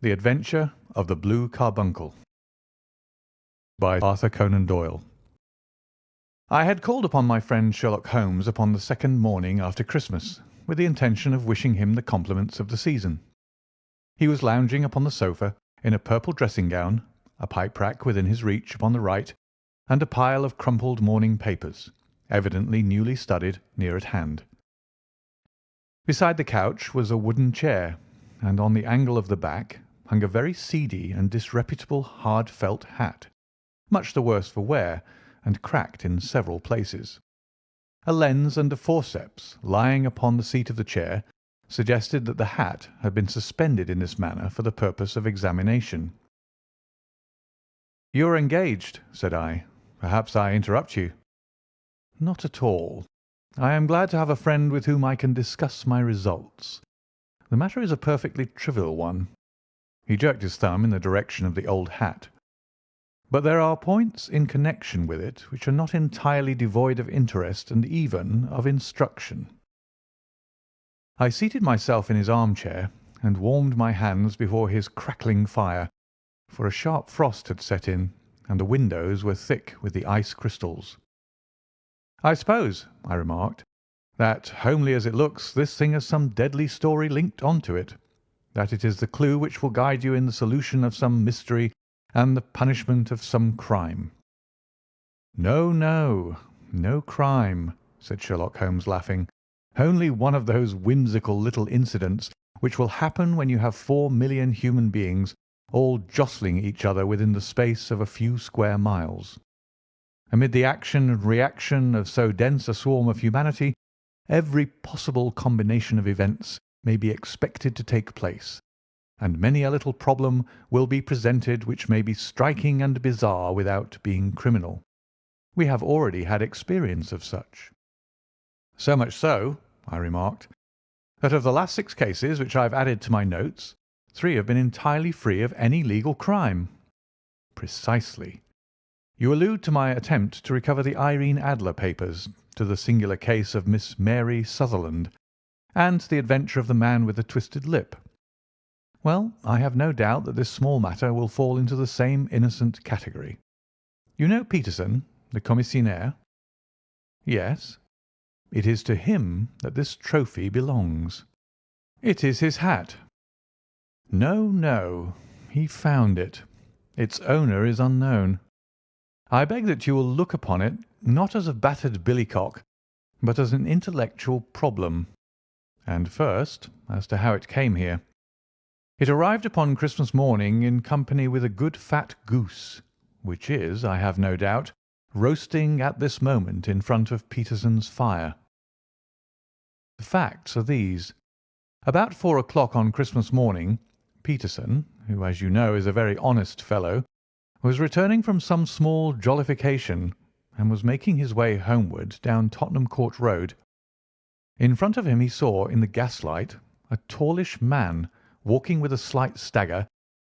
The Adventure of the Blue Carbuncle by Arthur Conan Doyle. I had called upon my friend Sherlock Holmes upon the second morning after Christmas, with the intention of wishing him the compliments of the season. He was lounging upon the sofa in a purple dressing-gown, a pipe-rack within his reach upon the right, and a pile of crumpled morning papers, evidently newly studied, near at hand. Beside the couch was a wooden chair, and on the angle of the back hung a very seedy and disreputable hard felt hat, much the worse for wear and cracked in several places. A lens and a forceps lying upon the seat of the chair suggested that the hat had been suspended in this manner for the purpose of examination. "You are engaged," said I. "Perhaps I interrupt you." "Not at all. I am glad to have a friend with whom I can discuss my results. The matter is a perfectly trivial one." He jerked his thumb in the direction of the old hat. "But there are points in connection with it which are not entirely devoid of interest and even of instruction." I seated myself in his armchair and warmed my hands before his crackling fire, for a sharp frost had set in, and the windows were thick with the ice crystals. "I suppose," I remarked, "that, homely as it looks, this thing has some deadly story linked on to it, that it is the clue which will guide you in the solution of some mystery and the punishment of some crime." "No, no, no crime," said Sherlock Holmes, laughing. "Only one of those whimsical little incidents which will happen when you have 4,000,000 human beings all jostling each other within the space of a few square miles. Amid the action and reaction of so dense a swarm of humanity, every possible combination of events may be expected to take place, and many a little problem will be presented which may be striking and bizarre without being criminal. We have already had experience of such." "So much so," I remarked, "that of the last 6 cases which I have added to my notes, 3 have been entirely free of any legal crime." "Precisely. You allude to my attempt to recover the Irene Adler papers, to the singular case of Miss Mary Sutherland, and to the adventure of the man with the twisted lip. Well, I have no doubt that this small matter will fall into the same innocent category. You know Peterson, the commissionaire?" "Yes." "It is to him that this trophy belongs." "It is his hat." "No, no. He found it. Its owner is unknown. I beg that you will look upon it, not as a battered billycock, but as an intellectual problem. And first, as to how it came here. It arrived upon Christmas morning in company with a good fat goose, which is, I have no doubt, roasting at this moment in front of Peterson's fire. The facts are these. About 4 o'clock on Christmas morning, Peterson, who, as you know, is a very honest fellow, was returning from some small jollification, and was making his way homeward down Tottenham Court Road. In front of him he saw, in the gaslight, a tallish man walking with a slight stagger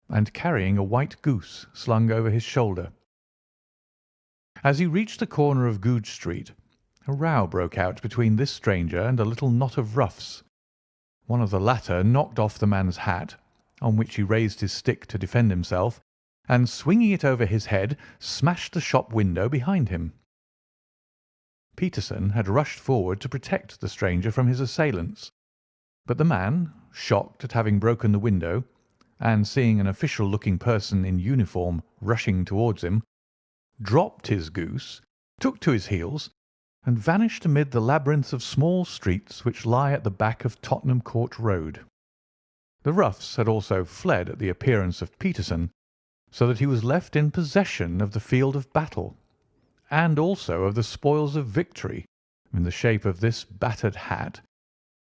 and carrying a white goose slung over his shoulder. As he reached the corner of Goodge Street, a row broke out between this stranger and a little knot of roughs. One of the latter knocked off the man's hat, on which he raised his stick to defend himself, and swinging it over his head, smashed the shop window behind him. Peterson had rushed forward to protect the stranger from his assailants, but the man, shocked at having broken the window, and seeing an official-looking person in uniform rushing towards him, dropped his goose, took to his heels, and vanished amid the labyrinth of small streets which lie at the back of Tottenham Court Road. The roughs had also fled at the appearance of Peterson, so that he was left in possession of the field of battle, and also of the spoils of victory in the shape of this battered hat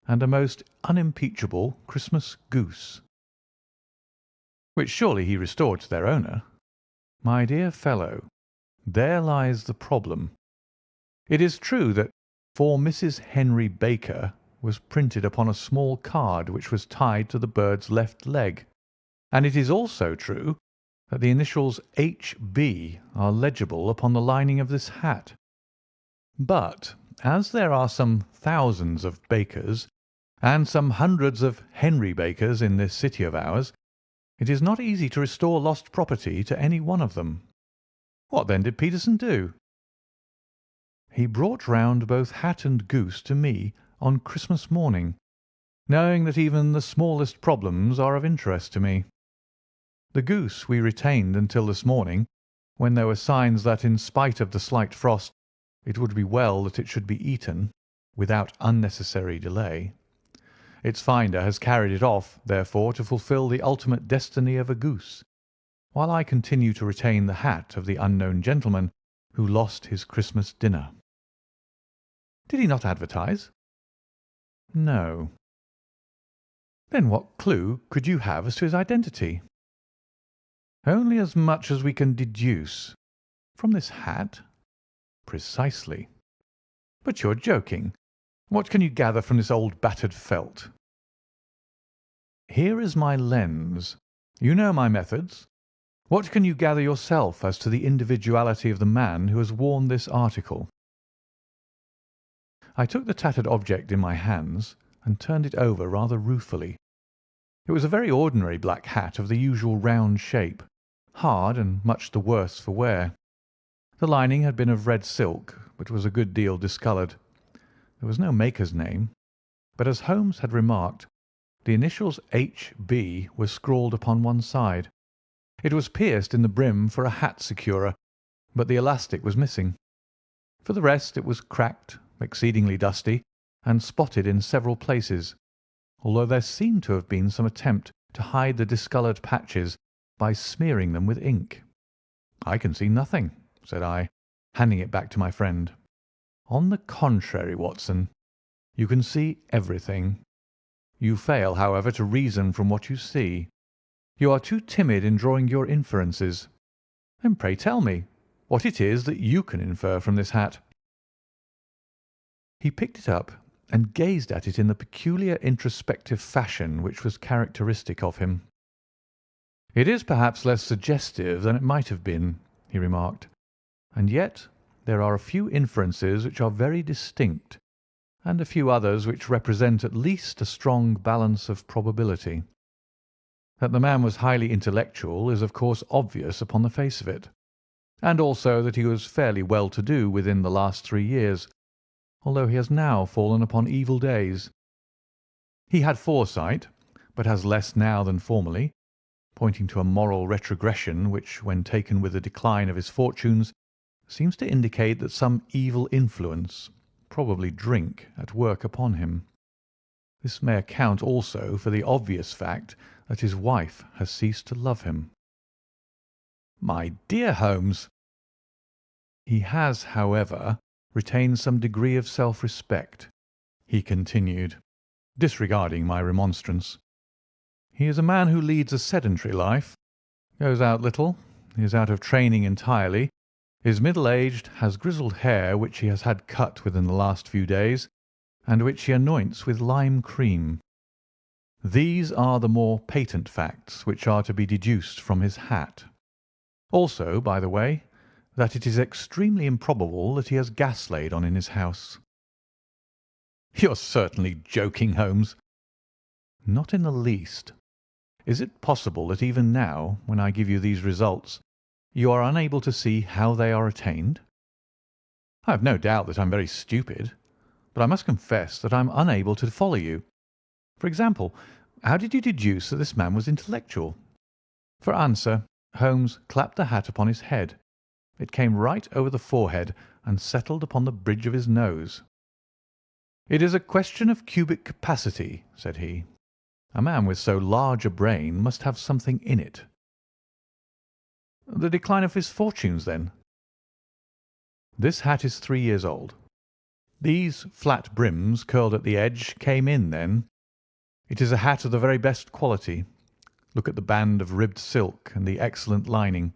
and a most unimpeachable Christmas goose, which surely he restored to their owner. My dear fellow, there lies the problem. It is true that "For Mrs. Henry Baker" was printed upon a small card which was tied to the bird's left leg, and it is also true that the initials H.B. are legible upon the lining of this hat. But as there are some thousands of Bakers and some hundreds of Henry Bakers in this city of ours, It is not easy to restore lost property to any one of them. What then did Peterson do? He brought round both hat and goose to me on Christmas morning, knowing that even the smallest problems are of interest to me. The goose we retained until this morning, when there were signs that, in spite of the slight frost, it would be well that it should be eaten without unnecessary delay. Its finder has carried it off, therefore, to fulfil the ultimate destiny of a goose, while I continue to retain the hat of the unknown gentleman who lost his Christmas dinner. Did he not advertise? No. Then what clue could you have as to his identity? Only as much as we can deduce. From this hat? Precisely. But you're joking. What can you gather from this old battered felt? Here is my lens. You know my methods. What can you gather yourself as to the individuality of the man who has worn this article? I took the tattered object in my hands and turned it over rather ruefully. It was a very ordinary black hat of the usual round shape, hard and much the worse for wear. The lining had been of red silk, but was a good deal discoloured. There was no maker's name, but as Holmes had remarked, the initials H.B. were scrawled upon one side. It was pierced in the brim for a hat securer, but the elastic was missing. For the rest it was cracked, exceedingly dusty, and spotted in several places, although there seemed to have been some attempt to hide the discoloured patches by smearing them with ink. "I can see nothing," said I, handing it back to my friend. "On the contrary, Watson, you can see everything. You fail, however, to reason from what you see. You are too timid in drawing your inferences. Then pray tell me what it is that you can infer from this hat." He picked it up and gazed at it in the peculiar introspective fashion which was characteristic of him. "It is perhaps less suggestive than it might have been," he remarked, "and yet there are a few inferences which are very distinct, and a few others which represent at least a strong balance of probability. That the man was highly intellectual is of course obvious upon the face of it, and also that he was fairly well-to-do within the last 3 years, although he has now fallen upon evil days. He had foresight, but has less now than formerly, pointing to a moral retrogression which, when taken with the decline of his fortunes, seems to indicate that some evil influence, probably drink, at work upon him. This may account also for the obvious fact that his wife has ceased to love him." "My dear Holmes!" "He has, however, retained some degree of self-respect," he continued, disregarding my remonstrance. "He is a man who leads a sedentary life, goes out little, is out of training entirely, is middle-aged, has grizzled hair which he has had cut within the last few days, and which he anoints with lime cream. These are the more patent facts which are to be deduced from his hat. Also, by the way, that it is extremely improbable that he has gas laid on in his house." "You're certainly joking, Holmes." "Not in the least. Is it possible that even now, when I give you these results, you are unable to see how they are attained?" "I have no doubt that I am very stupid, but I must confess that I am unable to follow you. For example, how did you deduce that this man was intellectual?" For answer, Holmes clapped the hat upon his head. It came right over the forehead and settled upon the bridge of his nose. "It is a question of cubic capacity," said he. "A man with so large a brain must have something in it." "The decline of his fortunes, then?" "This hat is 3 years old. These flat brims curled at the edge came in then. It is a hat of the very best quality. Look at the band of ribbed silk and the excellent lining.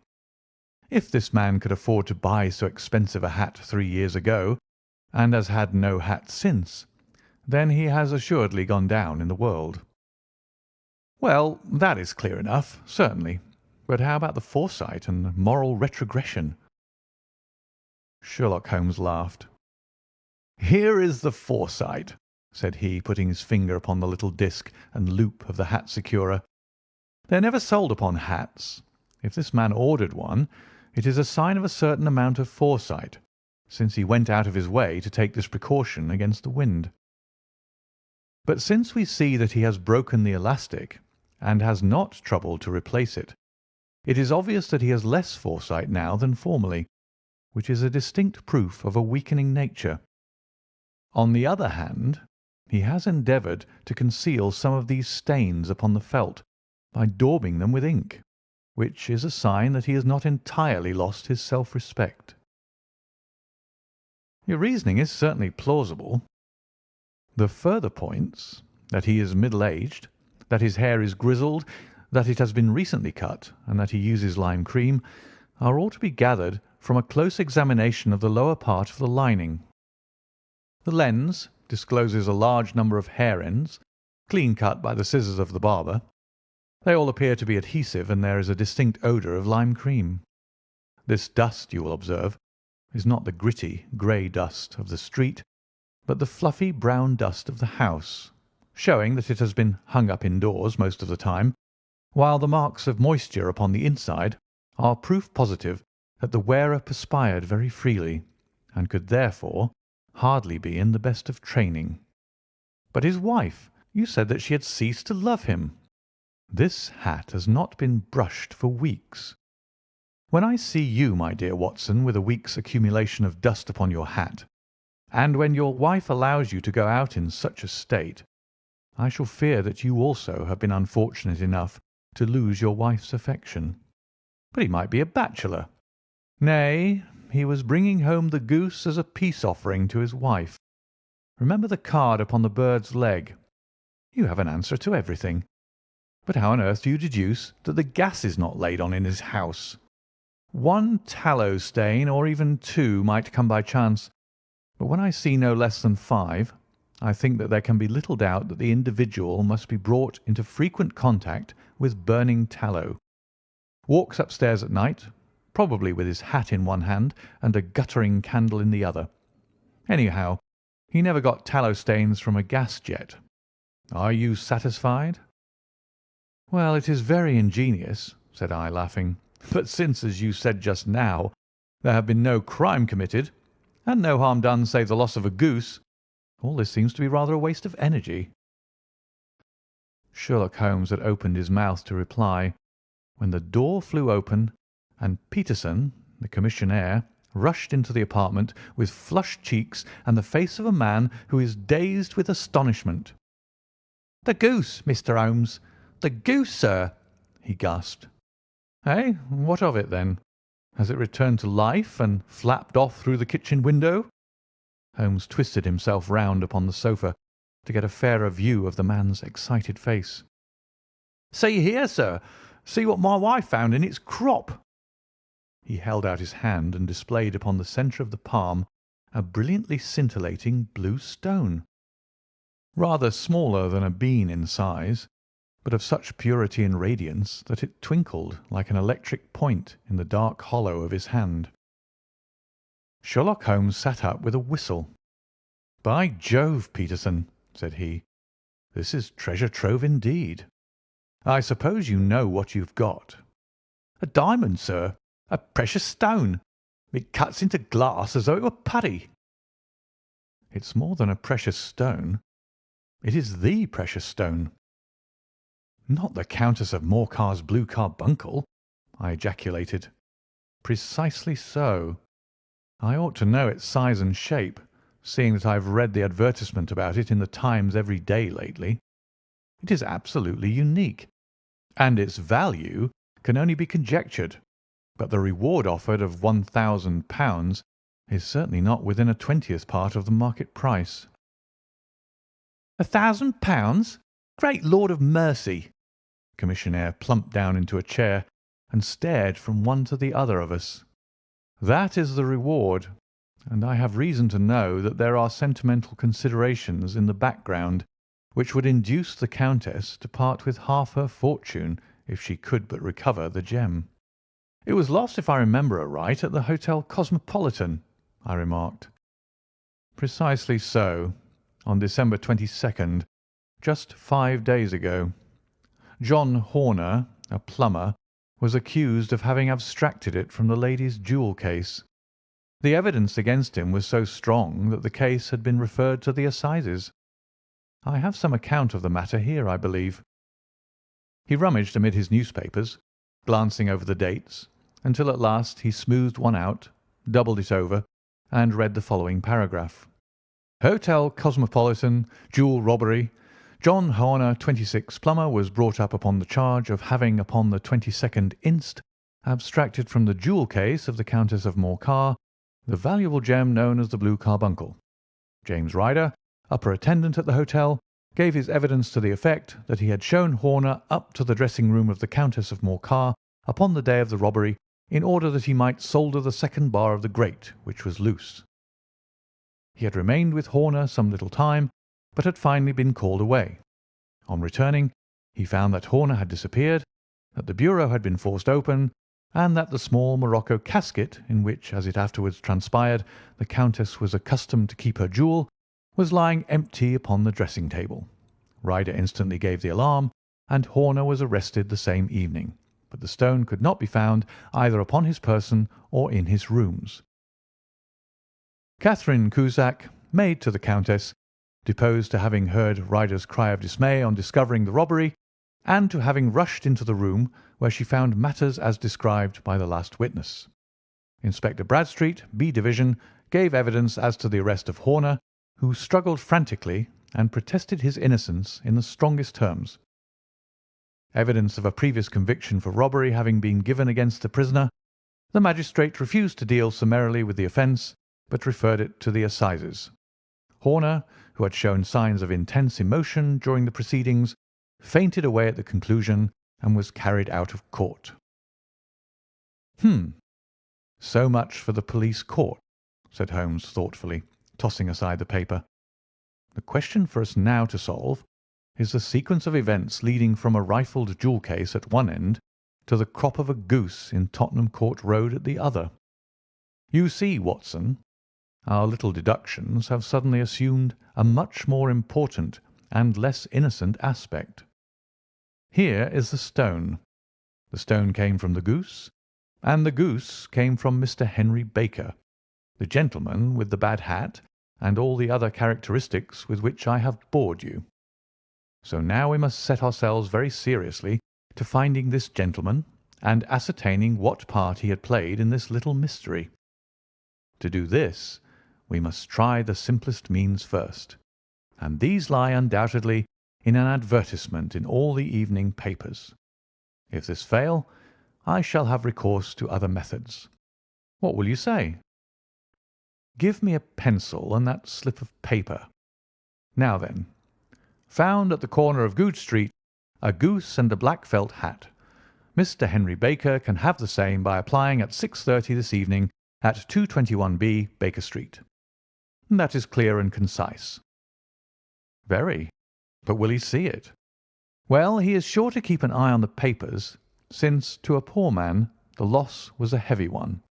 If this man could afford to buy so expensive a hat 3 years ago, and has had no hat since, then he has assuredly gone down in the world." "Well, that is clear enough, certainly. But how about the foresight and moral retrogression?" Sherlock Holmes laughed. "Here is the foresight," said he, putting his finger upon the little disc and loop of the hat securer. They are never sold upon hats. If this man ordered one, it is a sign of a certain amount of foresight, since he went out of his way to take this precaution against the wind. But since we see that he has broken the elastic and has not troubled to replace it, it is obvious that he has less foresight now than formerly, which is a distinct proof of a weakening nature. On the other hand, he has endeavoured to conceal some of these stains upon the felt by daubing them with ink, which is a sign that he has not entirely lost his self-respect. Your reasoning is certainly plausible. The further points, that he is middle-aged, that his hair is grizzled, that it has been recently cut, and that he uses lime cream, are all to be gathered from a close examination of the lower part of the lining. The lens discloses a large number of hair ends, clean cut by the scissors of the barber. They all appear to be adhesive, and there is a distinct odour of lime cream. This dust, you will observe, is not the gritty, grey dust of the street, but the fluffy brown dust of the house, showing that it has been hung up indoors most of the time, while the marks of moisture upon the inside are proof positive that the wearer perspired very freely, and could therefore hardly be in the best of training. But his wife, you said that she had ceased to love him. This hat has not been brushed for weeks. When I see you, my dear Watson, with a week's accumulation of dust upon your hat, and when your wife allows you to go out in such a state, I shall fear that you also have been unfortunate enough to lose your wife's affection. But he might be a bachelor. Nay, he was bringing home the goose as a peace offering to his wife. Remember the card upon the bird's leg. You have an answer to everything. But how on earth do you deduce that the gas is not laid on in his house? One tallow stain, or even two, might come by chance, but when I see no less than 5, I think that there can be little doubt that the individual must be brought into frequent contact with burning tallow. Walks upstairs at night, probably with his hat in one hand and a guttering candle in the other. Anyhow, he never got tallow stains from a gas jet. Are you satisfied? Well, it is very ingenious, said I, laughing. But since, as you said just now, there have been no crime committed, and no harm done save the loss of a goose, all this seems to be rather a waste of energy. Sherlock Holmes had opened his mouth to reply, when the door flew open, and Peterson, the commissionaire, rushed into the apartment with flushed cheeks and the face of a man who is dazed with astonishment. "The goose, Mr. Holmes! The goose, sir!" he gasped. "Eh? What of it, then? Has it returned to life and flapped off through the kitchen window?" Holmes twisted himself round upon the sofa to get a fairer view of the man's excited face. "See here, sir! See what my wife found in its crop!" He held out his hand and displayed upon the centre of the palm a brilliantly scintillating blue stone, rather smaller than a bean in size, but of such purity and radiance that it twinkled like an electric point in the dark hollow of his hand. Sherlock Holmes sat up with a whistle. "By Jove, Peterson," said he, "this is treasure trove indeed. I suppose you know what you've got." "A diamond, sir. A precious stone. It cuts into glass as though it were putty." "It's more than a precious stone. It is the precious stone." "Not the Countess of Morcar's blue carbuncle?" I ejaculated. "Precisely so. I ought to know its size and shape, seeing that I have read the advertisement about it in the Times every day lately. It is absolutely unique, and its value can only be conjectured, but the reward offered of £1,000 is certainly not within a 20th part of the market price." £1,000? Great Lord of mercy! The commissionaire plumped down into a chair and stared from one to the other of us. "That is the reward, and I have reason to know that there are sentimental considerations in the background which would induce the Countess to part with half her fortune if she could but recover the gem." "It was lost, if I remember aright, at the Hotel Cosmopolitan," I remarked. "Precisely so, on December 22nd, just 5 days ago. John Horner, a plumber, was accused of having abstracted it from the lady's jewel case. The evidence against him was so strong that the case had been referred to the assizes. I have some account of the matter here, I believe." He rummaged amid his newspapers, glancing over the dates, until at last he smoothed one out, doubled it over, and read the following paragraph. "Hotel Cosmopolitan, jewel robbery. John Horner, 26, plumber, was brought up upon the charge of having upon the 22nd inst. Abstracted from the jewel case of the Countess of Morcar the valuable gem known as the blue carbuncle. James Ryder, upper attendant at the hotel, gave his evidence to the effect that he had shown Horner up to the dressing-room of the Countess of Morcar upon the day of the robbery in order that he might solder the second bar of the grate, which was loose. He had remained with Horner some little time, but had finally been called away. On returning, he found that Horner had disappeared, that the bureau had been forced open, and that the small morocco casket, in which, as it afterwards transpired, the Countess was accustomed to keep her jewel, was lying empty upon the dressing-table. Ryder instantly gave the alarm, and Horner was arrested the same evening, but the stone could not be found either upon his person or in his rooms. Catherine Cusack, maid to the Countess, deposed to having heard Ryder's cry of dismay on discovering the robbery, and to having rushed into the room where she found matters as described by the last witness. Inspector Bradstreet, B Division, gave evidence as to the arrest of Horner, who struggled frantically and protested his innocence in the strongest terms. Evidence of a previous conviction for robbery having been given against the prisoner, the magistrate refused to deal summarily with the offence, but referred it to the assizes. Horner, who had shown signs of intense emotion during the proceedings, fainted away at the conclusion and was carried out of court. So much for the police court," said Holmes thoughtfully, tossing aside the paper. "The question for us now to solve is the sequence of events leading from a rifled jewel case at one end to the crop of a goose in Tottenham Court Road at the other. You see, Watson, our little deductions have suddenly assumed a much more important and less innocent aspect. Here is the stone. The stone came from the goose, and the goose came from Mr. Henry Baker, the gentleman with the bad hat and all the other characteristics with which I have bored you. So now we must set ourselves very seriously to finding this gentleman and ascertaining what part he had played in this little mystery. To do this, we must try the simplest means first, and these lie undoubtedly in an advertisement in all the evening papers. If this fail, I shall have recourse to other methods. What will you say? Give me a pencil and that slip of paper. Now then, found at the corner of Goodge Street a goose and a black felt hat. Mr. Henry Baker can have the same by applying at 6:30 this evening at 221B Baker Street. That is clear and concise. Very. But will he see it? Well, he is sure to keep an eye on the papers, since to a poor man the loss was a heavy one.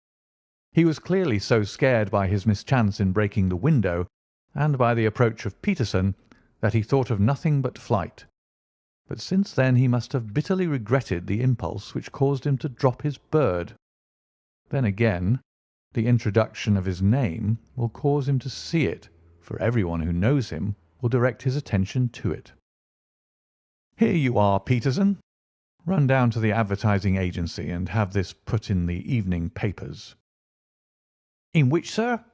He was clearly so scared by his mischance in breaking the window and by the approach of Peterson that he thought of nothing but flight. But since then he must have bitterly regretted the impulse which caused him to drop his bird. Then again, the introduction of his name will cause him to see it, for everyone who knows him will direct his attention to it. Here you are, Peterson. Run down to the advertising agency and have this put in the evening papers." "In which, sir?"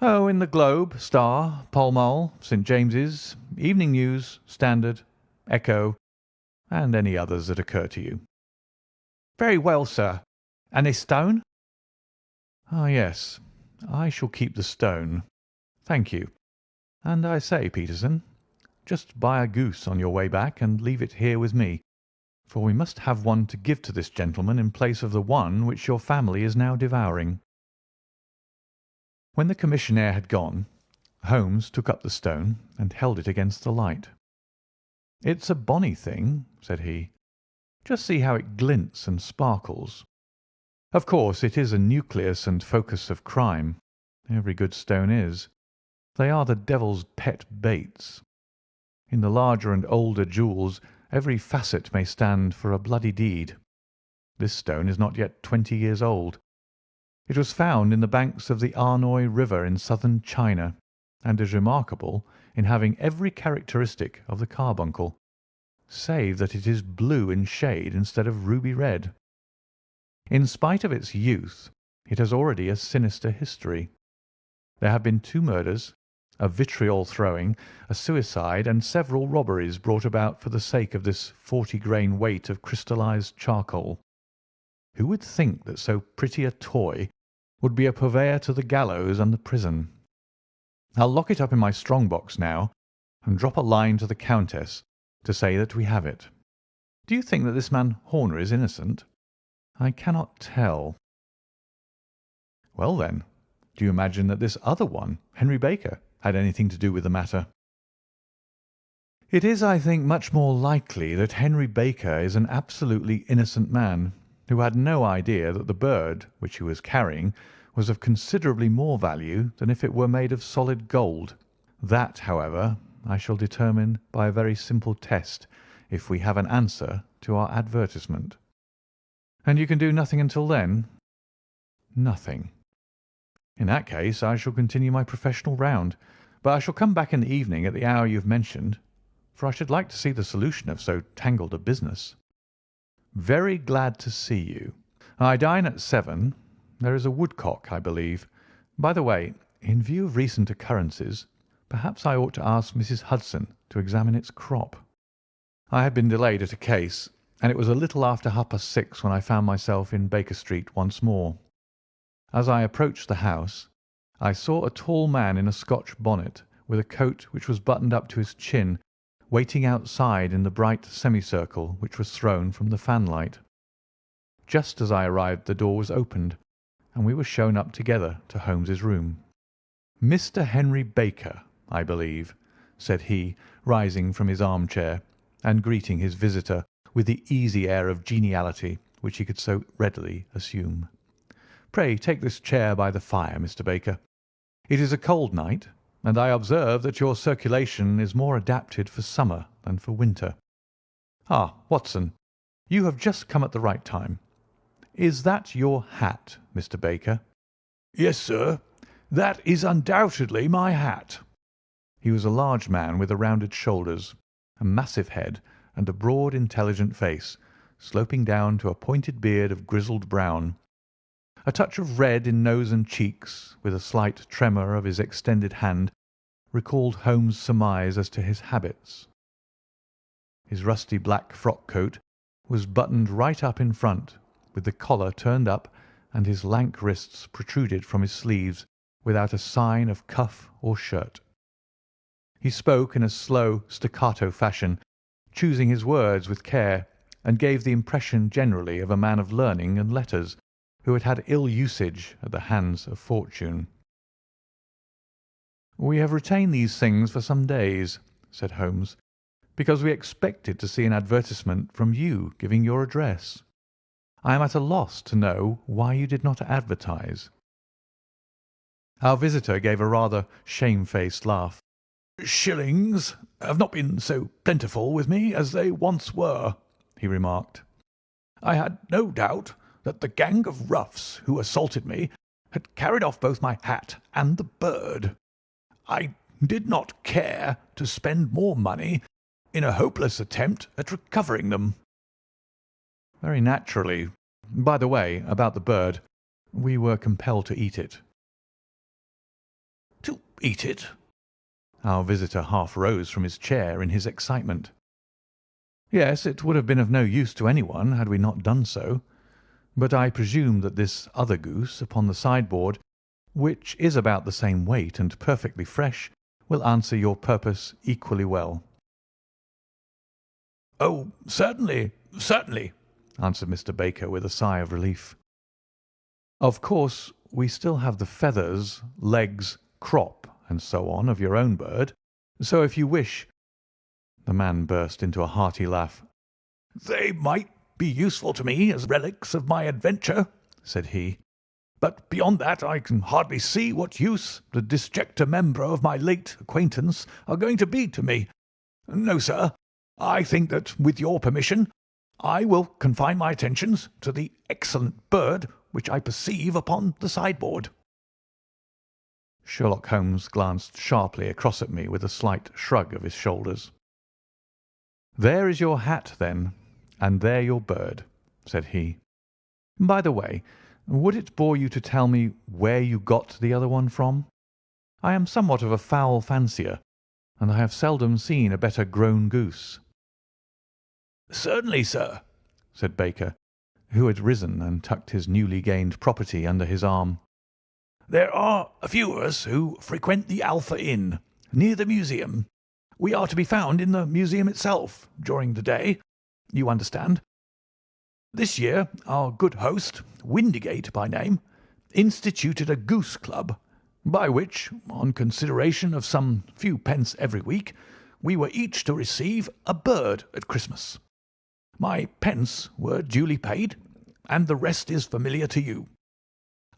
"Oh, in the Globe, Star, Pall Mall, St. James's, Evening News, Standard, Echo, and any others that occur to you." "Very well, sir. And this stone?" "Ah, yes. I shall keep the stone. Thank you. And I say, Peterson, just buy a goose on your way back and leave it here with me, for we must have one to give to this gentleman in place of the one which your family is now devouring." When the commissionaire had gone, Holmes took up the stone and held it against the light. "It's a bonny thing," said he. "Just see how it glints and sparkles. Of course, it is a nucleus and focus of crime. Every good stone is. They are the devil's pet baits. In the larger and older jewels Every facet may stand for a bloody deed. This stone is not yet 20 years old. It was found in the banks of the Arnoy River in southern China, and is remarkable in having every characteristic of the carbuncle, save that it is blue in shade instead of ruby red. In spite of its youth, it has already a sinister history. There have been 2 murders, a vitriol throwing, a suicide, and several robberies brought about for the sake of this 40-grain weight of crystallized charcoal. Who would think that so pretty a toy would be a purveyor to the gallows and the prison? I'll lock it up in my strong box now, and drop a line to the Countess to say that we have it. Do you think that this man Horner is innocent? I cannot tell. Well then, do you imagine that this other one, Henry Baker, had anything to do with the matter? It is, I think, much more likely that Henry Baker is an absolutely innocent man, who had no idea that the bird which he was carrying was of considerably more value than if it were made of solid gold. That, however, I shall determine by a very simple test if we have an answer to our advertisement. And you can do nothing until then? Nothing. In that case, I shall continue my professional round, but I shall come back in the evening at the hour you have mentioned, for I should like to see the solution of so tangled a business. Very glad to see you. I dine at 7. There is a woodcock, I believe. By the way, in view of recent occurrences, perhaps I ought to ask Mrs. Hudson to examine its crop. I had been delayed at a case, and it was a little after 6:30 when I found myself in Baker Street once more. As I approached the house, I saw a tall man in a Scotch bonnet, with a coat which was buttoned up to his chin, waiting outside in the bright semicircle which was thrown from the fanlight. Just as I arrived, the door was opened, and we were shown up together to Holmes's room. "Mr. Henry Baker, I believe," said he, rising from his armchair, and greeting his visitor with the easy air of geniality which he could so readily assume. "Pray take this chair by the fire, Mr. Baker. It is a cold night, and I observe that your circulation is more adapted for summer than for winter. Ah, Watson, you have just come at the right time. Is that your hat, Mr. Baker?" "Yes, sir, that is undoubtedly my hat." He was a large man with rounded shoulders, a massive head, and a broad, intelligent face, sloping down to a pointed beard of grizzled brown. A touch of red in nose and cheeks, with a slight tremor of his extended hand, recalled Holmes' surmise as to his habits. His rusty black frock coat was buttoned right up in front, with the collar turned up, and his lank wrists protruded from his sleeves without a sign of cuff or shirt. He spoke in a slow, staccato fashion, choosing his words with care, and gave the impression generally of a man of learning and letters who had had ill usage at the hands of fortune. "We have retained these things for some days," said Holmes, "because we expected to see an advertisement from you giving your address. I am at a loss to know why you did not advertise." Our visitor gave a rather shamefaced laugh. "Shillings have not been so plentiful with me as they once were," he remarked. "I had no doubt that the gang of roughs who assaulted me had carried off both my hat and the bird. I did not care to spend more money in a hopeless attempt at recovering them." "Very naturally. By the way, about the bird, we were compelled to eat it." "To eat it?" Our visitor half rose from his chair in his excitement. "Yes, it would have been of no use to anyone had we not done so. But I presume that this other goose upon the sideboard, which is about the same weight and perfectly fresh, will answer your purpose equally well." "Oh, certainly, certainly," answered Mr. Baker with a sigh of relief. "Of course, we still have the feathers, legs, crop, and so on of your own bird, so if you wish—" The man burst into a hearty laugh. "They might be useful to me as relics of my adventure," said he, "but beyond that I can hardly see what use the disjecta membra of my late acquaintance are going to be to me. No, sir, I think that, with your permission, I will confine my attentions to the excellent bird which I perceive upon the sideboard." Sherlock Holmes glanced sharply across at me with a slight shrug of his shoulders. "There is your hat, then, and there your bird," said he. "By the way, would it bore you to tell me where you got the other one from? I am somewhat of a fowl fancier, and I have seldom seen a better grown goose." "Certainly, sir," said Baker, who had risen and tucked his newly gained property under his arm. "There are a few of us who frequent the Alpha Inn, near the museum. We are to be found in the museum itself during the day, you understand. This year our good host, Windigate by name, instituted a goose club, by which, on consideration of some few pence every week, we were each to receive a bird at Christmas. My pence were duly paid, and the rest is familiar to you.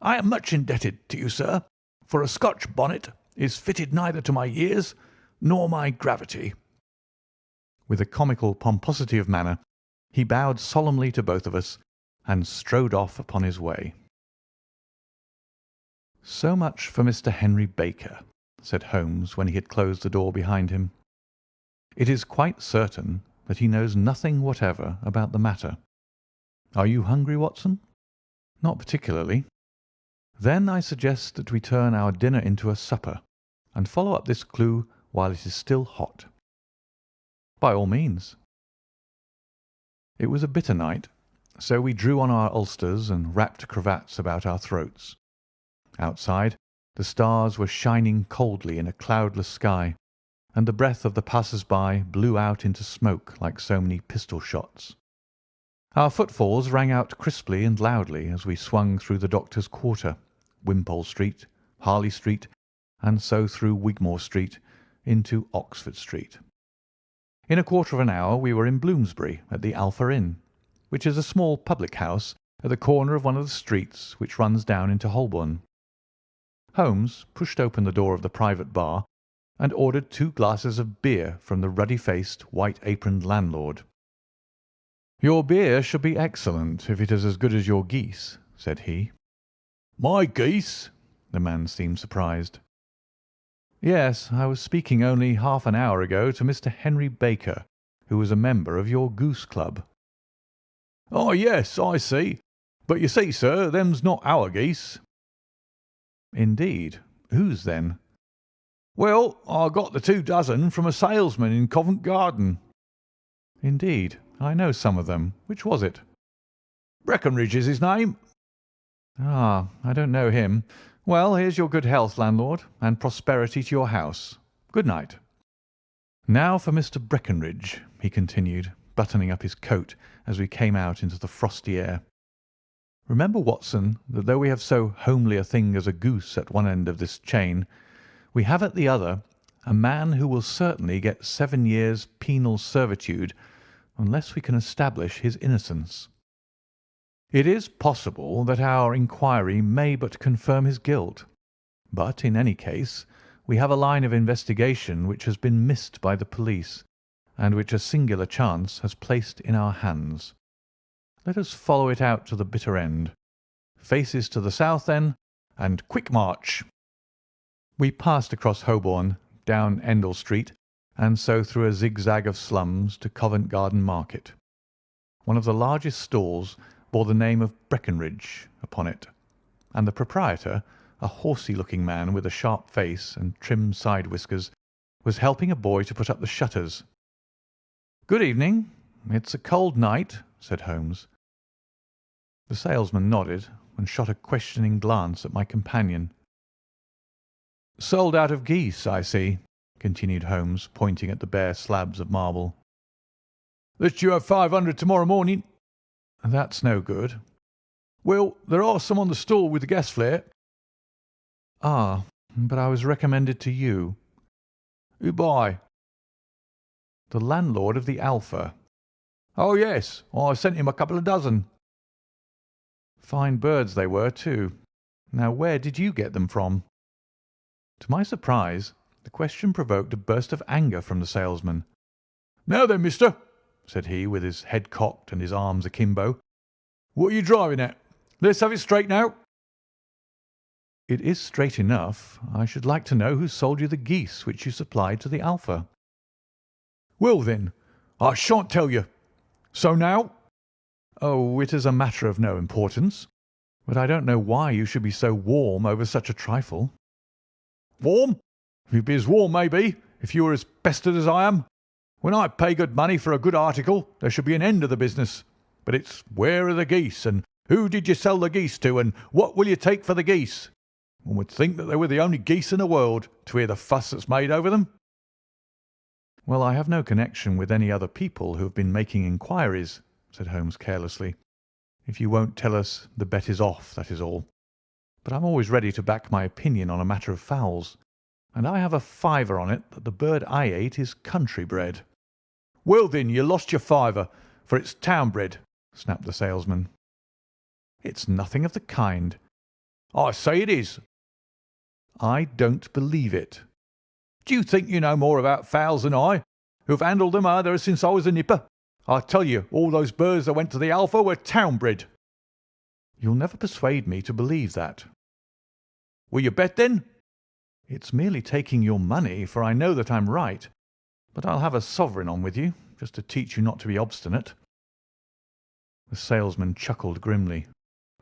I am much indebted to you, sir, for a Scotch bonnet is fitted neither to my years nor my gravity." With a comical pomposity of manner, he bowed solemnly to both of us and strode off upon his way. "So much for Mr. Henry Baker," said Holmes when he had closed the door behind him. "It is quite certain that he knows nothing whatever about the matter. Are you hungry, Watson?" "Not particularly." "Then I suggest that we turn our dinner into a supper, and follow up this clue while it is still hot." "By all means." It was a bitter night, so we drew on our ulsters and wrapped cravats about our throats. Outside, the stars were shining coldly in a cloudless sky, and the breath of the passers-by blew out into smoke like so many pistol shots. Our footfalls rang out crisply and loudly as we swung through the Doctor's Quarter, Wimpole Street, Harley Street, and so through Wigmore Street into Oxford Street. In a quarter of an hour we were in Bloomsbury at the Alpha Inn, which is a small public house at the corner of one of the streets which runs down into Holborn. Holmes pushed open the door of the private bar and ordered 2 glasses of beer from the ruddy-faced, white-aproned landlord. "Your beer should be excellent if it is as good as your geese," said he. "My geese?" The man seemed surprised. "Yes, I was speaking only half an hour ago to Mr. Henry Baker, who was a member of your goose club." "Oh, yes, I see. But you see, sir, them's not our geese." "Indeed. Whose, then?" "Well, I got the 2 dozen from a salesman in Covent Garden." "Indeed. I know some of them. Which was it?" "Breckenridge is his name." "Ah, I don't know him. Well, here's your good health, landlord, and prosperity to your house. Good night. Now for Mr. Breckenridge," he continued, buttoning up his coat as we came out into the frosty air. "Remember, Watson, that though we have so homely a thing as a goose at one end of this chain, we have at the other a man who will certainly get 7 years' penal servitude unless we can establish his innocence. It is possible that our inquiry may but confirm his guilt, but in any case we have a line of investigation which has been missed by the police, and which a singular chance has placed in our hands. Let us follow it out to the bitter end. Faces to the south, then, and quick march." We passed across Holborn, down Endell Street, and so through a zigzag of slums to Covent Garden Market. One of the largest stalls bore the name of Breckenridge upon it, and the proprietor, a horsey-looking man with a sharp face and trim side whiskers, was helping a boy to put up the shutters. "Good evening. It's a cold night," said Holmes. The salesman nodded and shot a questioning glance at my companion. "Sold out of geese, I see," continued Holmes, pointing at the bare slabs of marble. "Let you have 500 tomorrow morning." "That's no good." "Well, there are some on the stall with the gas flare." "Ah, but I was recommended to you." "Who by?" "The landlord of the Alpha." "Oh, yes, I sent him a couple of dozen." "Fine birds they were, too. Now, where did you get them from?" To my surprise, the question provoked a burst of anger from the salesman. "Now then, mister," said he, with his head cocked and his arms akimbo, "what are you driving at? Let's have it straight now." "It is straight enough. I should like to know who sold you the geese which you supplied to the Alpha." "Well, then, I shan't tell you. So now?" "Oh, it is a matter of no importance. But I don't know why you should be so warm over such a trifle." "Warm? You'd be as warm, maybe, if you were as pestered as I am. When I pay good money for a good article, there should be an end of the business. But it's where are the geese, and who did you sell the geese to, and what will you take for the geese? One would think that they were the only geese in the world, to hear the fuss that's made over them." "Well, I have no connection with any other people who have been making inquiries," said Holmes carelessly. "If you won't tell us, the bet is off, that is all. But I'm always ready to back my opinion on a matter of fowls, and I have a fiver on it that the bird I ate is country bred." "Well, then, you lost your fiver, for it's town bred," snapped the salesman. "It's nothing of the kind." "I say it is." "I don't believe it." "Do you think you know more about fowls than I, who have handled them ever since I was a nipper? I tell you, all those birds that went to the Alpha were town bred." "You'll never persuade me to believe that." "Will you bet, then?" "It's merely taking your money, for I know that I'm right. But I'll have a sovereign on with you, just to teach you not to be obstinate." The salesman chuckled grimly.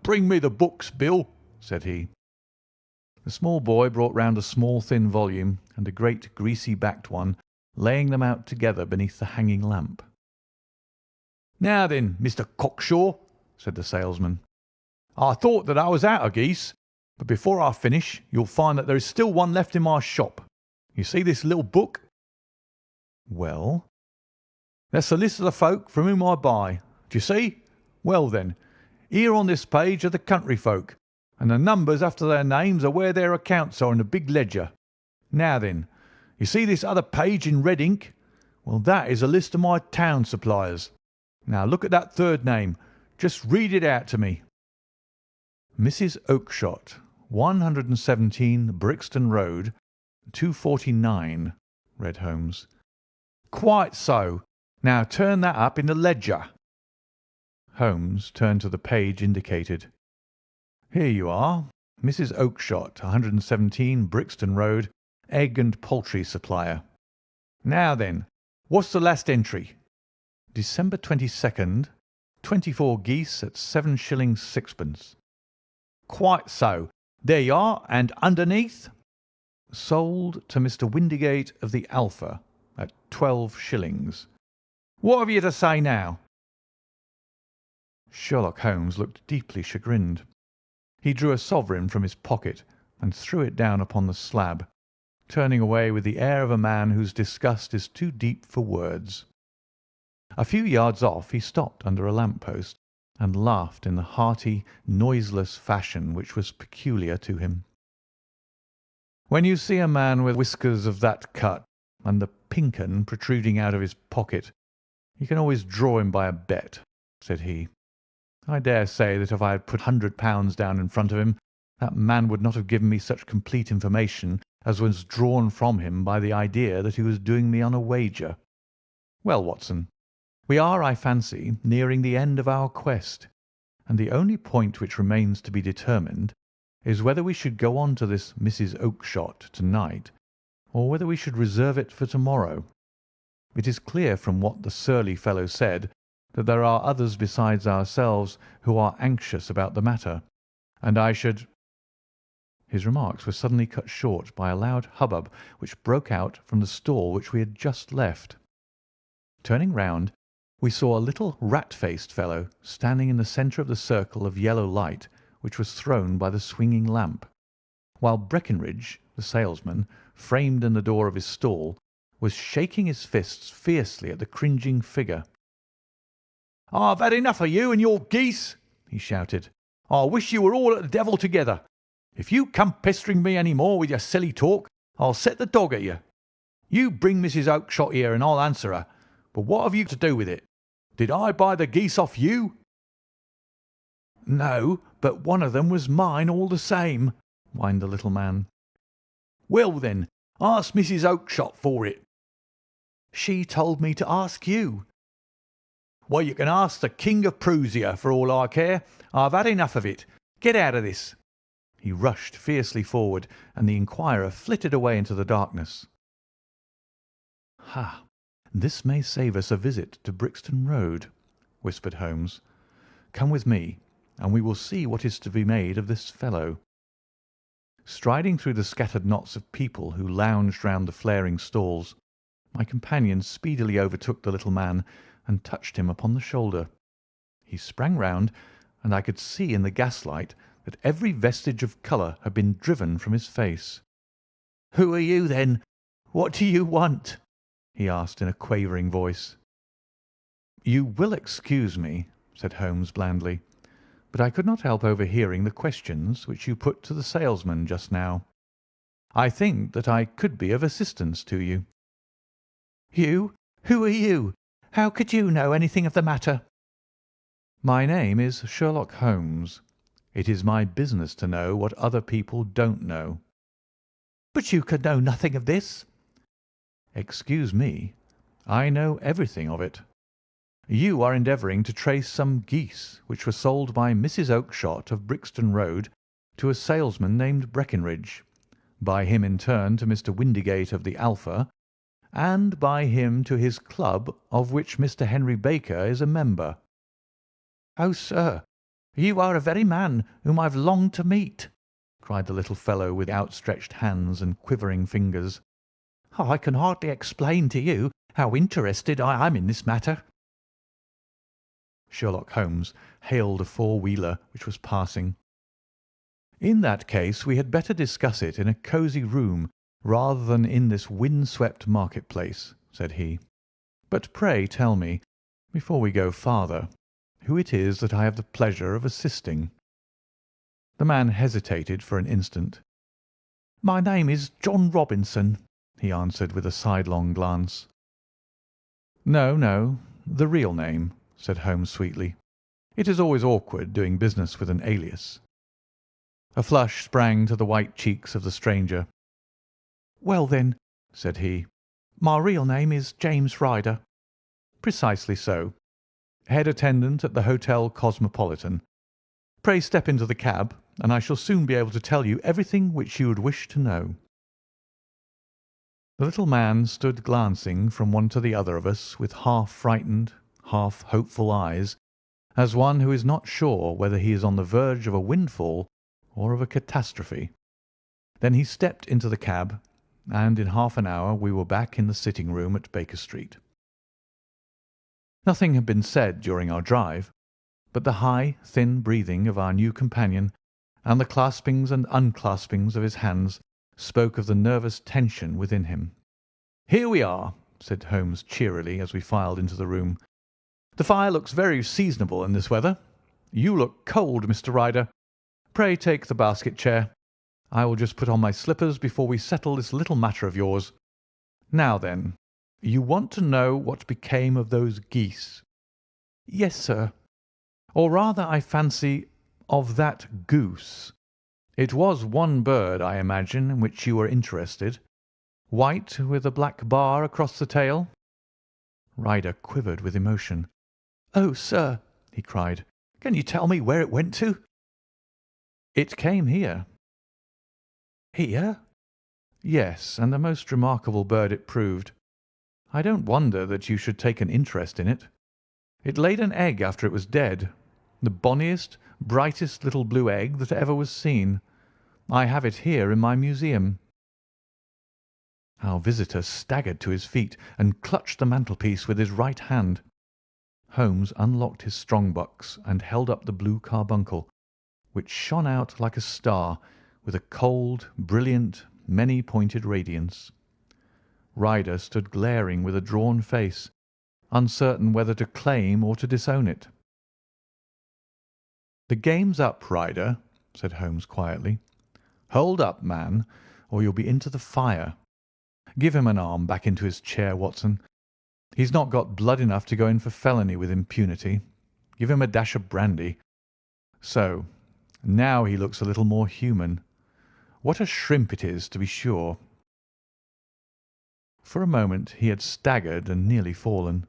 "Bring me the books, Bill," said he. The small boy brought round a small thin volume and a great greasy-backed one, laying them out together beneath the hanging lamp. "Now then, Mr. Cocksure," said the salesman, "I thought that I was out of geese, but before I finish you'll find that there is still one left in my shop. You see this little book? "Well?" That's the list of the folk from whom I buy. Do you see? Well, then, here on this page are the country folk, and the numbers after their names are where their accounts are in the big ledger. Now then, you see this other page in red ink? Well, that is a list of my town suppliers. Now look at that third name. Just read it out to me." "Mrs. Oakshott, 117 Brixton Road, 249," read Holmes. "Quite so. Now turn that up in the ledger." Holmes turned to the page indicated. "Here you are. Mrs. Oakshott, 117 Brixton Road, egg and poultry supplier." "Now then, what's the last entry?" "December 22nd, 24 geese at 7s. 6d." "Quite so. There you are, and underneath?" "Sold to Mr. Windigate of the Alpha at 12s." What have you to say now?" Sherlock Holmes looked deeply chagrined. He drew a sovereign from his pocket and threw it down upon the slab, turning away with the air of a man whose disgust is too deep for words. A few yards off he stopped under a lamp-post and laughed in the hearty, noiseless fashion which was peculiar to him. "When you see a man with whiskers of that cut and the pink 'un protruding out of his pocket, you can always draw him by a bet," said he. "I dare say that if I had put £100 down in front of him, that man would not have given me such complete information as was drawn from him by the idea that he was doing me on a wager. Well, Watson, we are, I fancy, nearing the end of our quest, and the only point which remains to be determined is whether we should go on to this Mrs. Oakshott to-night, or whether we should reserve it for to-morrow. It is clear from what the surly fellow said that there are others besides ourselves who are anxious about the matter, and I should—" His remarks were suddenly cut short by a loud hubbub which broke out from the stall which we had just left. Turning round, we saw a little rat-faced fellow standing in the centre of the circle of yellow light which was thrown by the swinging lamp, while Breckinridge, the salesman, framed in the door of his stall, was shaking his fists fiercely at the cringing figure. "I've had enough of you and your geese," he shouted. "I wish you were all at the devil together. If you come pestering me any more with your silly talk, I'll set the dog at you. You bring Mrs. Oakshott here and I'll answer her. But what have you to do with it? Did I buy the geese off you?" "No, but one of them was mine all the same," whined the little man. "Well, then, ask Mrs. Oakshott for it." She told me to ask you." "Well, you can ask the King of Prussia for all I care. I've had enough of it. Get out of this." He rushed fiercely forward, and the inquirer flitted away into the darkness. "Ha! This may save us a visit to Brixton Road," whispered Holmes. "Come with me, and we will see what is to be made of this fellow." Striding through the scattered knots of people who lounged round the flaring stalls, my companion speedily overtook the little man and touched him upon the shoulder. He sprang round, and I could see in the gaslight that every vestige of colour had been driven from his face. "Who are you, then? What do you want?" he asked in a quavering voice. "You will excuse me," said Holmes blandly, "but I could not help overhearing the questions which you put to the salesman just now. I think that I could be of assistance to you." "You? Who are you? How could you know anything of the matter?" "My name is Sherlock Holmes. It is my business to know what other people don't know." "But you could know nothing of this." "Excuse me, I know everything of it. You are endeavouring to trace some geese which were sold by Mrs. Oakshott of Brixton Road to a salesman named Breckinridge, by him in turn to Mr. Windigate of the Alpha, and by him to his club of which Mr. Henry Baker is a member." "Oh, sir, you are the very man whom I've longed to meet," cried the little fellow with outstretched hands and quivering fingers. "I can hardly explain to you how interested I am in this matter." Sherlock Holmes hailed a four-wheeler which was passing. "In that case we had better discuss it in a cosy room rather than in this wind-swept market-place," said he. "But pray tell me, before we go farther, who it is that I have the pleasure of assisting." The man hesitated for an instant. "My name is John Robinson," he answered with a sidelong glance. "No, no, the real name," said Holmes sweetly. "It is always awkward doing business with an alias." A flush sprang to the white cheeks of the stranger. "Well, then," said he, "my real name is James Ryder." "Precisely so. Head attendant at the Hotel Cosmopolitan. Pray step into the cab, and I shall soon be able to tell you everything which you would wish to know." The little man stood glancing from one to the other of us with half-frightened, half-hopeful eyes, as one who is not sure whether he is on the verge of a windfall or of a catastrophe. Then he stepped into the cab, and in half an hour we were back in the sitting-room at Baker Street. Nothing had been said during our drive, but the high, thin breathing of our new companion and the claspings and unclaspings of his hands spoke of the nervous tension within him. "Here we are," said Holmes cheerily as we filed into the room. "The fire looks very seasonable in this weather. You look cold, Mr. Ryder. Pray take the basket chair. I will just put on my slippers before we settle this little matter of yours. Now then, you want to know what became of those geese?" "Yes, sir." "Or rather, I fancy, of that goose. It was one bird, I imagine, in which you were interested. White with a black bar across the tail?" Ryder quivered with emotion. "Oh, sir," he cried, "can you tell me where it went to?" "It came here." "Here?" "Yes, and a most remarkable bird it proved. I don't wonder that you should take an interest in it. It laid an egg after it was dead, the bonniest, brightest little blue egg that ever was seen. I have it here in my museum." Our visitor staggered to his feet and clutched the mantelpiece with his right hand. Holmes unlocked his strong-box and held up the blue carbuncle, which shone out like a star with a cold, brilliant, many-pointed radiance. Ryder stood glaring with a drawn face, uncertain whether to claim or to disown it. "The game's up, Ryder," said Holmes quietly. "Hold up, man, or you'll be into the fire. Give him an arm back into his chair, Watson. He's not got blood enough to go in for felony with impunity. Give him a dash of brandy. So, now he looks a little more human. What a shrimp it is, to be sure." For a moment he had staggered and nearly fallen,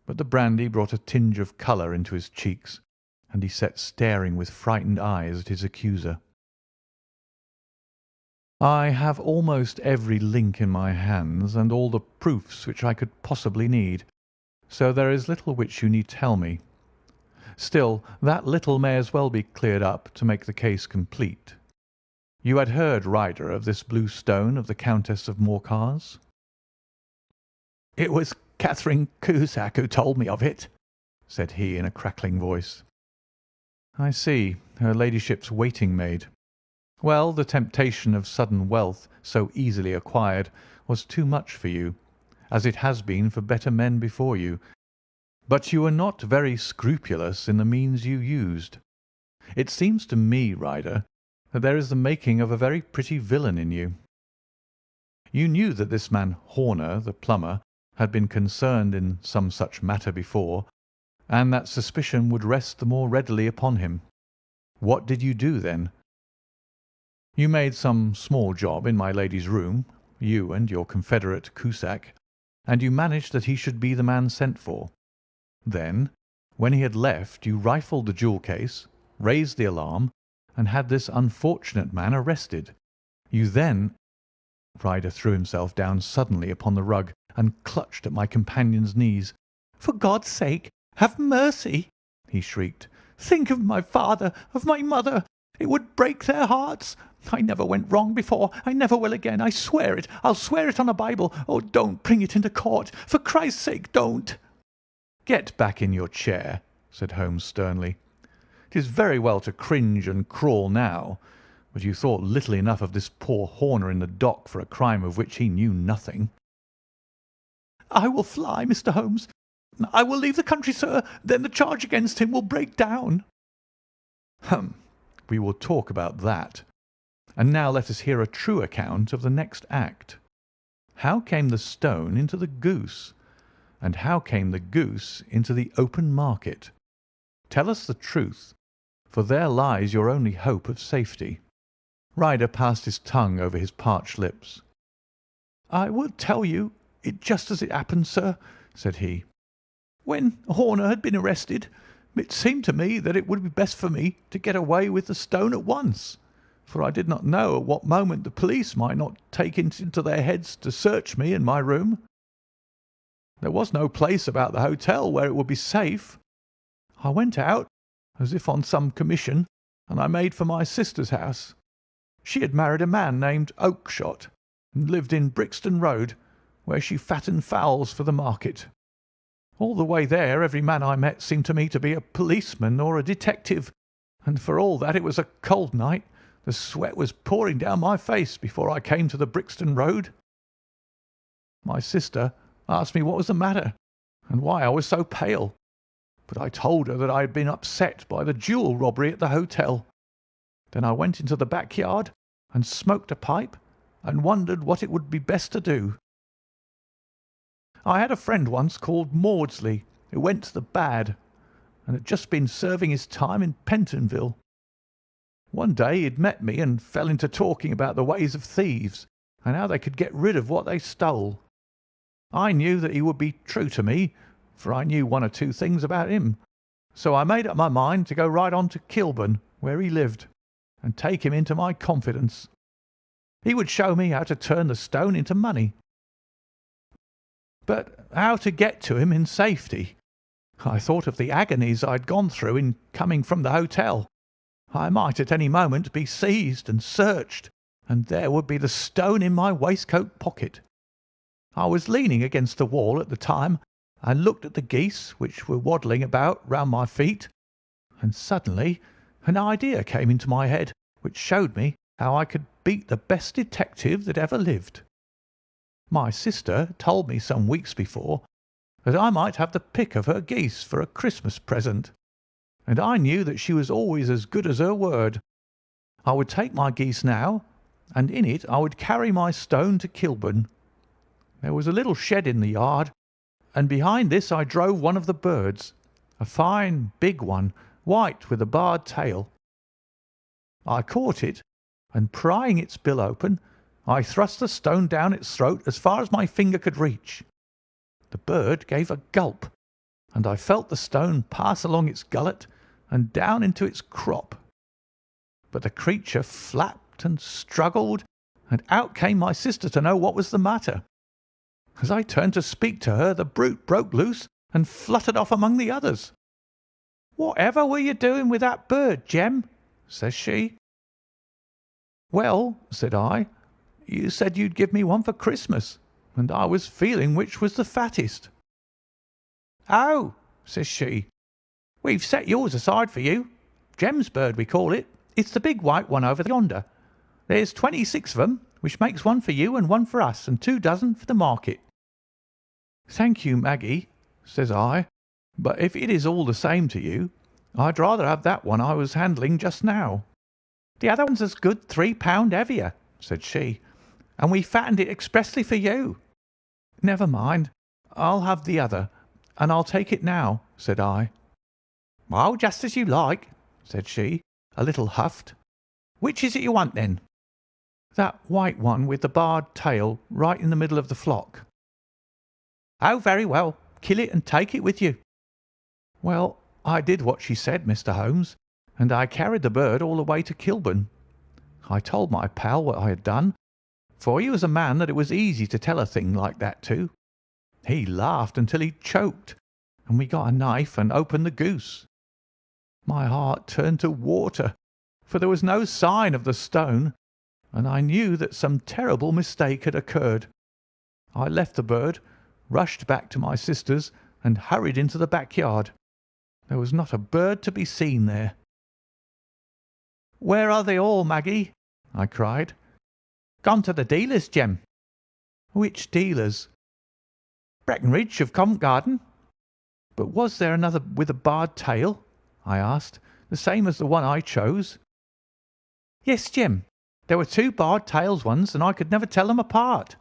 but the brandy brought a tinge of colour into his cheeks, and he sat staring with frightened eyes at his accuser. "I have almost every link in my hands and all the proofs which I could possibly need, so there is little which you need tell me. Still, that little may as well be cleared up to make the case complete. You had heard, Ryder, of this blue stone of the Countess of Morcar's?" "It was Catherine Cusack who told me of it," said he in a crackling voice. "I see, her ladyship's waiting maid. Well, the temptation of sudden wealth so easily acquired was too much for you, as it has been for better men before you. But you were not very scrupulous in the means you used. It seems to me, Ryder, that there is the making of a very pretty villain in you. You knew that this man Horner, the plumber, had been concerned in some such matter before, and that suspicion would rest the more readily upon him. What did you do then? You made some small job in my lady's room, you and your confederate Cusack, and you managed that he should be the man sent for. Then, when he had left, you rifled the jewel case, raised the alarm, and had this unfortunate man arrested. You then—" Ryder threw himself down suddenly upon the rug and clutched at my companion's knees. "For God's sake, have mercy!" he shrieked. "Think of my father, of my mother. It would break their hearts. I never went wrong before. I never will again. I swear it. I'll swear it on a Bible. Oh, don't bring it into court. For Christ's sake, don't." "Get back in your chair," said Holmes sternly. "It is very well to cringe and crawl now, but you thought little enough of this poor Horner in the dock for a crime of which he knew nothing." "I will fly, Mr. Holmes. I will leave the country, sir. Then the charge against him will break down." "Hum! We will talk about that. And now let us hear a true account of the next act. How came the stone into the goose? And how came the goose into the open market? Tell us the truth, for there lies your only hope of safety." Ryder passed his tongue over his parched lips. "I will tell you it just as it happened, sir," said he. "When Horner had been arrested, it seemed to me that it would be best for me to get away with the stone at once, for I did not know at what moment the police might not take it into their heads to search me in my room. There was no place about the hotel where it would be safe. I went out, as if on some commission, and I made for my sister's house. She had married a man named Oakshott, and lived in Brixton Road, where she fattened fowls for the market. All the way there every man I met seemed to me to be a policeman or a detective, and for all that it was a cold night, the sweat was pouring down my face before I came to the Brixton Road. My sister asked me what was the matter, and why I was so pale, but I told her that I had been upset by the jewel robbery at the hotel. Then I went into the backyard and smoked a pipe and wondered what it would be best to do. I had a friend once called Maudsley who went to the bad and had just been serving his time in Pentonville. One day he had met me and fell into talking about the ways of thieves and how they could get rid of what they stole. I knew that he would be true to me, for I knew one or two things about him, so I made up my mind to go right on to Kilburn, where he lived, and take him into my confidence. He would show me how to turn the stone into money. But how to get to him in safety? I thought of the agonies I had gone through in coming from the hotel. I might at any moment be seized and searched, and there would be the stone in my waistcoat pocket. I was leaning against the wall at the time and looked at the geese which were waddling about round my feet, and suddenly an idea came into my head which showed me how I could beat the best detective that ever lived. My sister told me some weeks before that I might have the pick of her geese for a Christmas present, and I knew that she was always as good as her word. I would take my geese now, and in it I would carry my stone to Kilburn. There was a little shed in the yard, and behind this I drove one of the birds, a fine big one, white with a barred tail. I caught it, and prying its bill open, I thrust the stone down its throat as far as my finger could reach. The bird gave a gulp, and I felt the stone pass along its gullet and down into its crop. But the creature flapped and struggled, and out came my sister to know what was the matter. As I turned to speak to her, the brute broke loose and fluttered off among the others. "Whatever were you doing with that bird, Jem?" says she. "Well," said I, "you said you'd give me one for Christmas, and I was feeling which was the fattest." "Oh," says she, "we've set yours aside for you. Jem's bird, we call it. It's the big white one over yonder. There's 26 of 'em, which makes one for you and one for us, and 2 dozen for the market." "Thank you, Maggie," says I, "but if it is all the same to you, I'd rather have that one I was handling just now." "The other one's as good 3 pound heavier," said she, "and we fattened it expressly for you." "Never mind, I'll have the other, and I'll take it now," said I. "Oh, just as you like," said she, a little huffed. "Which is it you want, then?" "That white one with the barred tail right in the middle of the flock." "Oh, very well. Kill it and take it with you." Well, I did what she said, Mr. Holmes, and I carried the bird all the way to Kilburn. I told my pal what I had done, for he was a man that it was easy to tell a thing like that to. He laughed until he choked, and we got a knife and opened the goose. My heart turned to water, for there was no sign of the stone, and I knew that some terrible mistake had occurred. I left the bird, rushed back to my sister's, and hurried into the backyard. There was not a bird to be seen there. "Where are they all, Maggie?" I cried. "Gone to the dealers, Jem." "Which dealers?" "Breckenridge of Covent Garden." "But was there another with a barred tail?" I asked, "the same as the one I chose?" "Yes, Jem. There were 2 barred tails once, and I could never tell them apart."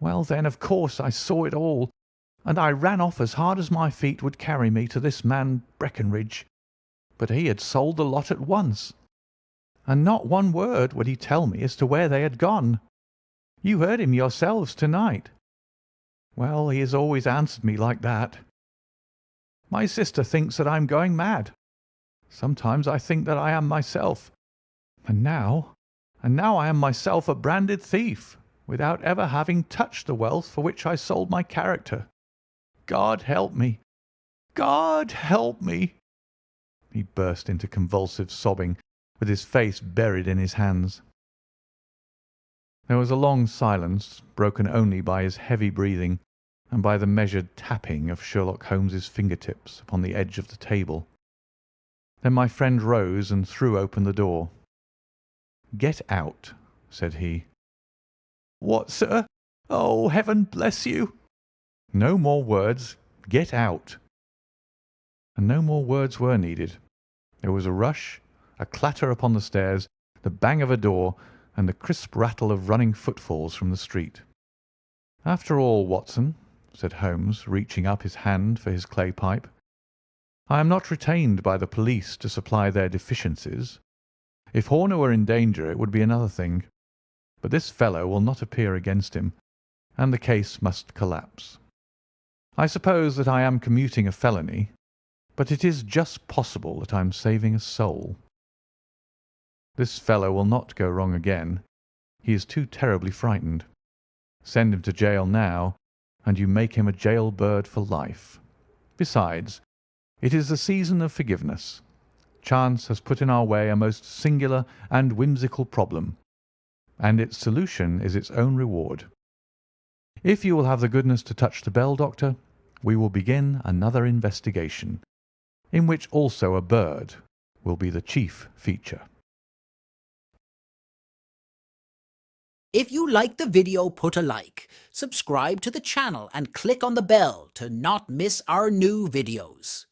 Well, then, of course, I saw it all, and I ran off as hard as my feet would carry me to this man Breckenridge. But he had sold the lot at once, and not one word would he tell me as to where they had gone. You heard him yourselves to-night. Well, he has always answered me like that. My sister thinks that I am going mad. Sometimes I think that I am myself. And now I am myself a branded thief, without ever having touched the wealth for which I sold my character. God help me! God help me!" He burst into convulsive sobbing, with his face buried in his hands. There was a long silence, broken only by his heavy breathing and by the measured tapping of Sherlock Holmes's fingertips upon the edge of the table. Then my friend rose and threw open the door. "Get out," said he. "What, sir? Oh, heaven bless you!" "No more words. Get out." And no more words were needed. There was a rush, a clatter upon the stairs, the bang of a door, and the crisp rattle of running footfalls from the street. "After all, Watson," said Holmes, reaching up his hand for his clay pipe, "I am not retained by the police to supply their deficiencies. If Horner were in danger it would be another thing, but this fellow will not appear against him, and the case must collapse. I suppose that I am commuting a felony, but it is just possible that I am saving a soul. This fellow will not go wrong again. He is too terribly frightened. Send him to jail now, and you make him a jail bird for life. Besides, it is the season of forgiveness. Chance has put in our way a most singular and whimsical problem, and its solution is its own reward. If you will have the goodness to touch the bell, Doctor, we will begin another investigation, in which also a bird will be the chief feature." If you like the video, put a like, subscribe to the channel and click on the bell to not miss our new videos.